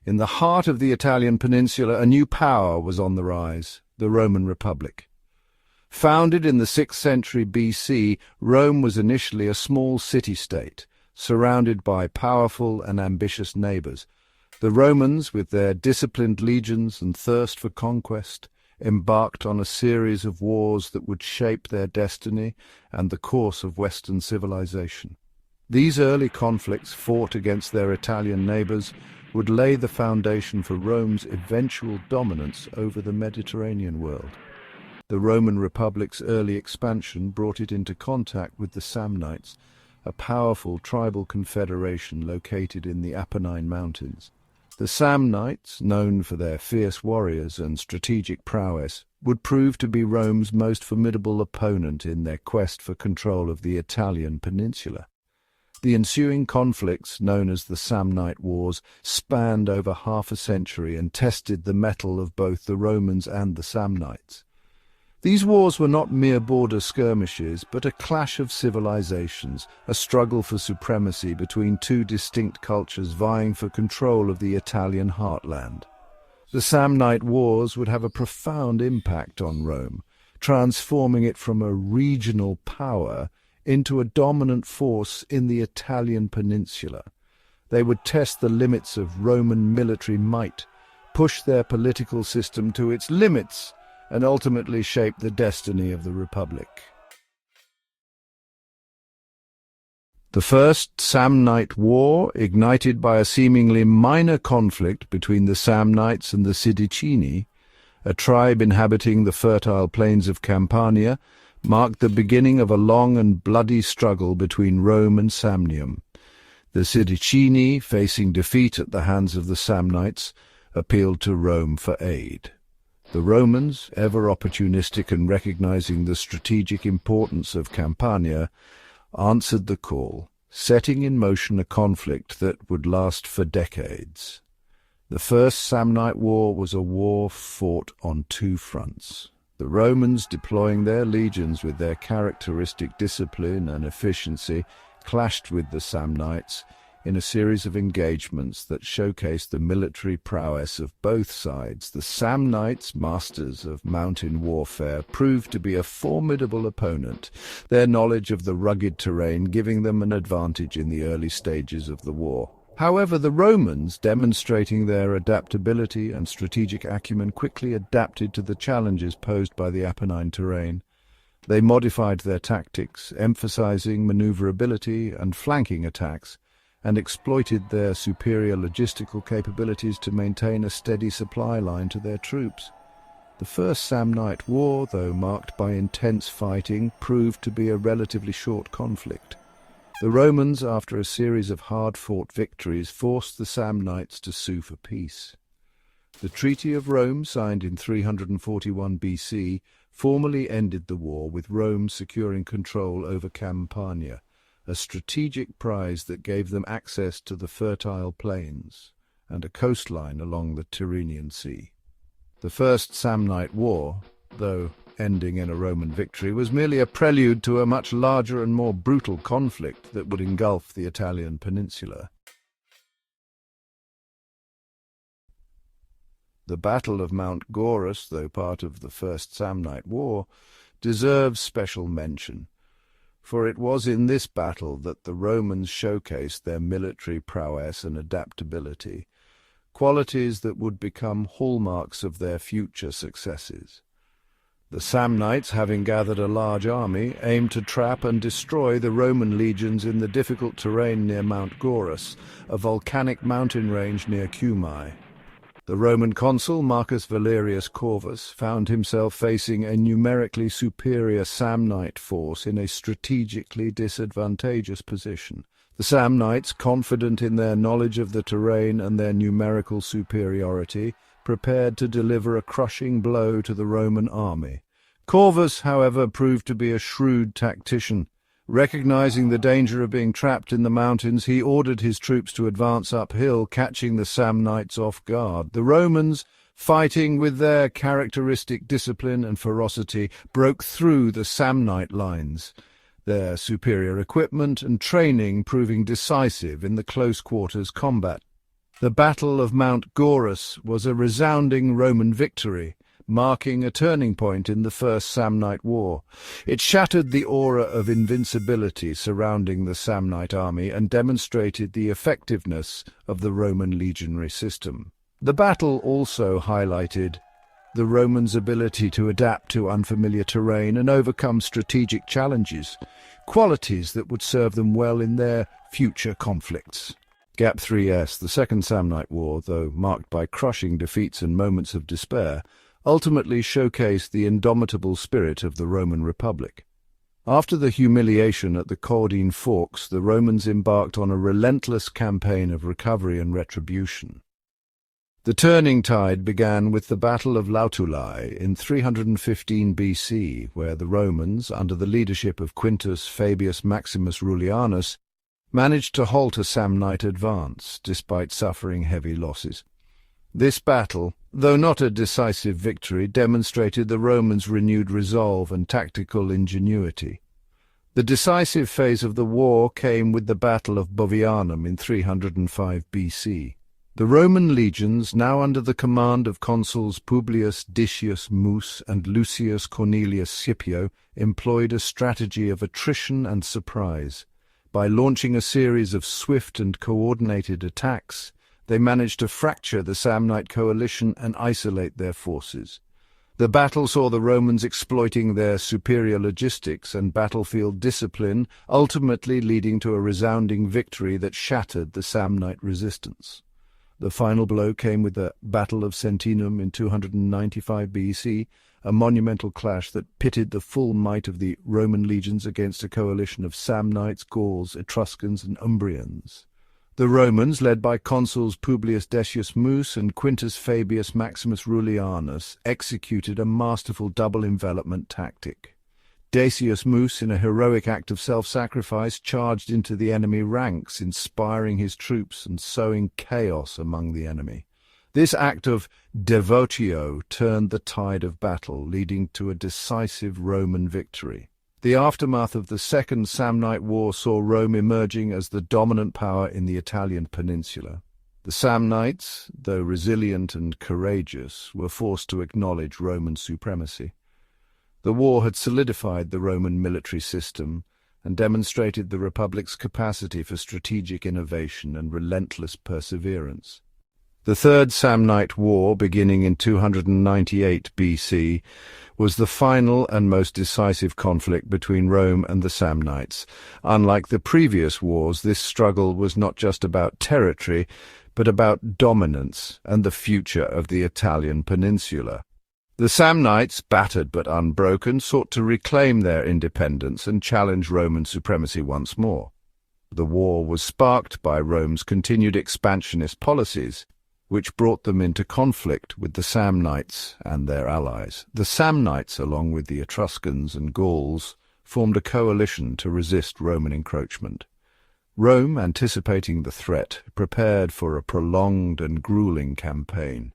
In the heart of the Italian peninsula, a new power was on the rise, the Roman Republic. Founded in the 6th century BC, Rome was initially a small city-state, surrounded by powerful and ambitious neighbours. The Romans, with their disciplined legions and thirst for conquest, embarked on a series of wars that would shape their destiny and the course of Western civilization. These early conflicts, fought against their Italian neighbours, would lay the foundation for Rome's eventual dominance over the Mediterranean world. The Roman Republic's early expansion brought it into contact with the Samnites, a powerful tribal confederation located in the Apennine Mountains. The Samnites, known for their fierce warriors and strategic prowess, would prove to be Rome's most formidable opponent in their quest for control of the Italian peninsula. The ensuing conflicts, known as the Samnite Wars, spanned over half a century and tested the mettle of both the Romans and the Samnites. These wars were not mere border skirmishes, but a clash of civilizations, a struggle for supremacy between two distinct cultures vying for control of the Italian heartland. The Samnite Wars would have a profound impact on Rome, transforming it from a regional power into a dominant force in the Italian peninsula. They would test the limits of Roman military might, push their political system to its limits, and ultimately shape the destiny of the Republic. The First Samnite War, ignited by a seemingly minor conflict between the Samnites and the Sidicini, a tribe inhabiting the fertile plains of Campania, marked the beginning of a long and bloody struggle between Rome and Samnium. The Sidicini, facing defeat at the hands of the Samnites, appealed to Rome for aid. The Romans, ever opportunistic and recognizing the strategic importance of Campania, answered the call, setting in motion a conflict that would last for decades. The First Samnite War was a war fought on two fronts. The Romans, deploying their legions with their characteristic discipline and efficiency, clashed with the Samnites in a series of engagements that showcased the military prowess of both sides. The Samnites, masters of mountain warfare, proved to be a formidable opponent, their knowledge of the rugged terrain giving them an advantage in the early stages of the war. However, the Romans, demonstrating their adaptability and strategic acumen, quickly adapted to the challenges posed by the Apennine terrain. They modified their tactics, emphasizing maneuverability and flanking attacks, and exploited their superior logistical capabilities to maintain a steady supply line to their troops. The First Samnite War, though marked by intense fighting, proved to be a relatively short conflict. The Romans, after a series of hard-fought victories, forced the Samnites to sue for peace. The Treaty of Rome, signed in 341 BC, formally ended the war, with Rome securing control over Campania, a strategic prize that gave them access to the fertile plains and a coastline along the Tyrrhenian Sea. The First Samnite War, though ending in a Roman victory, was merely a prelude to a much larger and more brutal conflict that would engulf the Italian peninsula. The Battle of Mount Gaurus, though part of the First Samnite War, deserves special mention, for it was in this battle that the Romans showcased their military prowess and adaptability, qualities that would become hallmarks of their future successes. The Samnites, having gathered a large army, aimed to trap and destroy the Roman legions in the difficult terrain near Mount Gaurus, a volcanic mountain range near Cumae. The Roman consul Marcus Valerius Corvus found himself facing a numerically superior Samnite force in a strategically disadvantageous position. The Samnites, confident in their knowledge of the terrain and their numerical superiority, prepared to deliver a crushing blow to the Roman army. Corvus, however, proved to be a shrewd tactician. Recognizing the danger of being trapped in the mountains, he ordered his troops to advance uphill, catching the Samnites off guard. The Romans, fighting with their characteristic discipline and ferocity, broke through the Samnite lines, their superior equipment and training proving decisive in the close-quarters combat. The Battle of Mount Gaurus was a resounding Roman victory, marking a turning point in the First Samnite War. It shattered the aura of invincibility surrounding the Samnite army and demonstrated the effectiveness of the Roman legionary system. The battle also highlighted the Romans' ability to adapt to unfamiliar terrain and overcome strategic challenges, qualities that would serve them well in their future conflicts. Gap 3S, the Second Samnite War, though marked by crushing defeats and moments of despair, ultimately showcased the indomitable spirit of the Roman Republic. After the humiliation at the Caudine Forks, the Romans embarked on a relentless campaign of recovery and retribution. The turning tide began with the Battle of Lautulae in 315 BC, where the Romans, under the leadership of Quintus Fabius Maximus Rullianus, managed to halt a Samnite advance, despite suffering heavy losses. This battle, though not a decisive victory, demonstrated the Romans' renewed resolve and tactical ingenuity. The decisive phase of the war came with the Battle of Bovianum in 305 BC. The Roman legions, now under the command of consuls Publius Decius Mus and Lucius Cornelius Scipio, employed a strategy of attrition and surprise. By launching a series of swift and coordinated attacks, they managed to fracture the Samnite coalition and isolate their forces. The battle saw the Romans exploiting their superior logistics and battlefield discipline, ultimately leading to a resounding victory that shattered the Samnite resistance. The final blow came with the Battle of Sentinum in 295 BC, a monumental clash that pitted the full might of the Roman legions against a coalition of Samnites, Gauls, Etruscans, and Umbrians. The Romans, led by consuls Publius Decius Mus and Quintus Fabius Maximus Rullianus, executed a masterful double-envelopment tactic. Decius Mus, in a heroic act of self-sacrifice, charged into the enemy ranks, inspiring his troops and sowing chaos among the enemy. This act of devotio turned the tide of battle, leading to a decisive Roman victory. The aftermath of the Second Samnite War saw Rome emerging as the dominant power in the Italian peninsula. The Samnites, though resilient and courageous, were forced to acknowledge Roman supremacy. The war had solidified the Roman military system and demonstrated the Republic's capacity for strategic innovation and relentless perseverance. The Third Samnite War, beginning in 298 BC, was the final and most decisive conflict between Rome and the Samnites. Unlike the previous wars, this struggle was not just about territory, but about dominance and the future of the Italian peninsula. The Samnites, battered but unbroken, sought to reclaim their independence and challenge Roman supremacy once more. The war was sparked by Rome's continued expansionist policies, which brought them into conflict with the Samnites and their allies. The Samnites, along with the Etruscans and Gauls, formed a coalition to resist Roman encroachment. Rome, anticipating the threat, prepared for a prolonged and grueling campaign.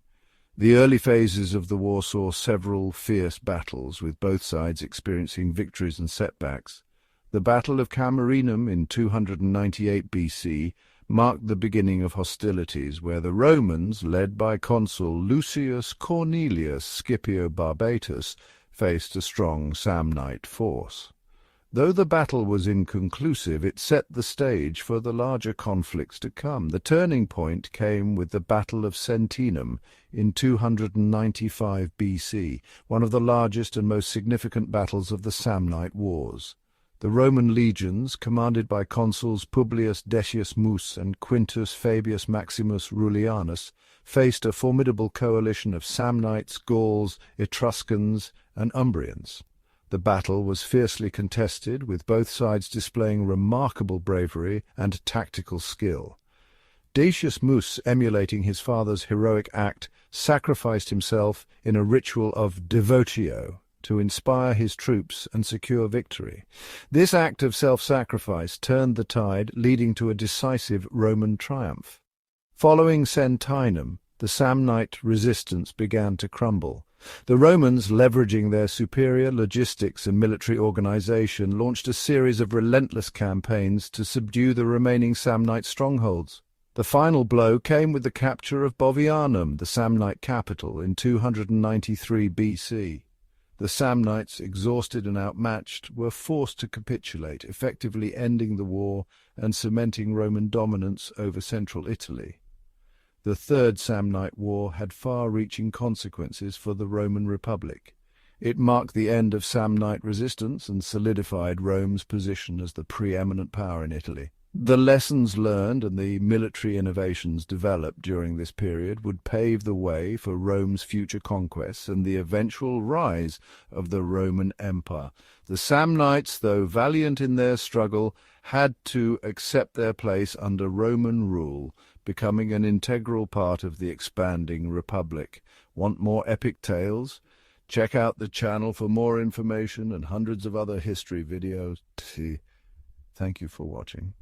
The early phases of the war saw several fierce battles, with both sides experiencing victories and setbacks. The Battle of Camerinum in 298 BC marked the beginning of hostilities, where the Romans, led by consul Lucius Cornelius Scipio Barbatus, faced a strong Samnite force. Though the battle was inconclusive, it set the stage for the larger conflicts to come. The turning point came with the Battle of Sentinum in 295 BC, one of the largest and most significant battles of the Samnite Wars. The Roman legions, commanded by consuls Publius Decius Mus and Quintus Fabius Maximus Rullianus, faced a formidable coalition of Samnites, Gauls, Etruscans, and Umbrians. The battle was fiercely contested, with both sides displaying remarkable bravery and tactical skill. Decius Mus, emulating his father's heroic act, sacrificed himself in a ritual of devotio to inspire his troops and secure victory. This act of self-sacrifice turned the tide, leading to a decisive Roman triumph. Following Sentinum, the Samnite resistance began to crumble. The Romans, leveraging their superior logistics and military organization, launched a series of relentless campaigns to subdue the remaining Samnite strongholds. The final blow came with the capture of Bovianum, the Samnite capital, in 293 BC. The Samnites, exhausted and outmatched, were forced to capitulate, effectively ending the war and cementing Roman dominance over central Italy. The Third Samnite War had far-reaching consequences for the Roman Republic. It marked the end of Samnite resistance and solidified Rome's position as the preeminent power in Italy. The lessons learned and the military innovations developed during this period would pave the way for Rome's future conquests and the eventual rise of the Roman Empire. The Samnites, though valiant in their struggle, had to accept their place under Roman rule, becoming an integral part of the expanding republic. Want more epic tales? Check out the channel for more information and hundreds of other history videos. Thank you for watching.